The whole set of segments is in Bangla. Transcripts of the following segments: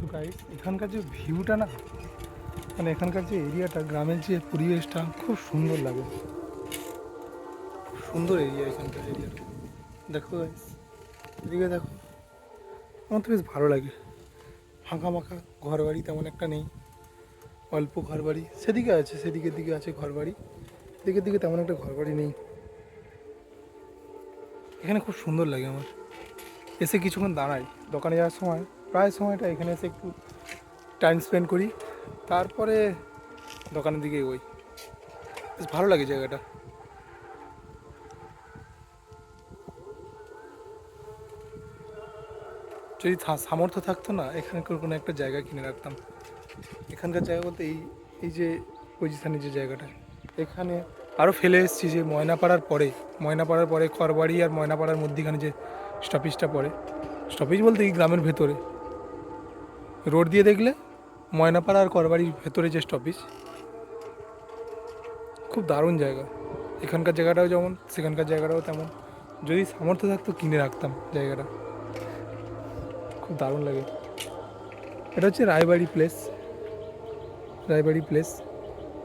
তো গাইস এখানকার যে ভিউটা না, মানে এখানকার যে এরিয়াটা, গ্রামের যে পরিবেশটা খুব সুন্দর লাগে। খুব সুন্দর এরিয়া এখানকার এরিয়াটা। দেখো গাইস, এদিকে দেখো, আমার তো বেশ ভালো লাগে। ফাঁকা মাখা, ঘর বাড়ি তেমন একটা নেই, অল্প ঘর বাড়ি। সেদিকে আছে, সেদিকের দিকে আছে ঘর বাড়ি, এদিকের দিকে তেমন একটা ঘর বাড়ি নেই। এখানে খুব সুন্দর লাগে আমার। এসে কিছুক্ষণ দাঁড়াই দোকানে যাওয়ার সময়, প্রায় সময়টা এখানে এসে একটু টাইম স্পেন্ড করি, তারপরে দোকানের দিকে এগোই। বেশ ভালো লাগে জায়গাটা। যদি সামর্থ্য থাকতো না, এখানকার কোনো একটা জায়গা কিনে রাখতাম। এখানকার জায়গা বলতে এই এই যে পজিশানে যে জায়গাটা, এখানে আরও ফেলে এসেছি যে ময়নাপাড়ার পরে খড়বাড়ি আর ময়নাপাড়ার মধ্যিখানে যে স্টপেজটা পড়ে, স্টপেজ বলতে এই গ্রামের ভেতরে রোড দিয়ে দেখলে ময়নাপাড়া আর করবাড়ির ভেতরে যে স্টপেজ, খুব দারুণ জায়গা। এখানকার জায়গাটাও যেমন, সেখানকার জায়গাটাও তেমন। যদি সামর্থ্য থাকতো কিনে রাখতাম জায়গাটা, খুব দারুণ লাগে। এটা হচ্ছে রায়বাড়ি প্লেস।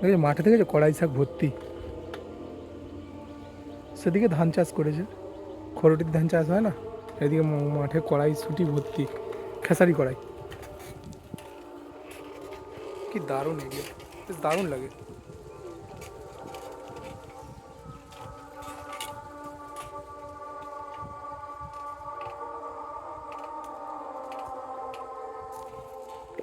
দেখে মাঠে থেকে যে কড়াই শাক ভর্তি, সেদিকে ধান চাষ করেছে, খরটির ধান চাষ হয় না, এদিকে মাঠে কড়াইশুঁটি ভর্তি, খেসারি কড়াই। কি দারুণ এরিয়া, বেশ দারুণ লাগে।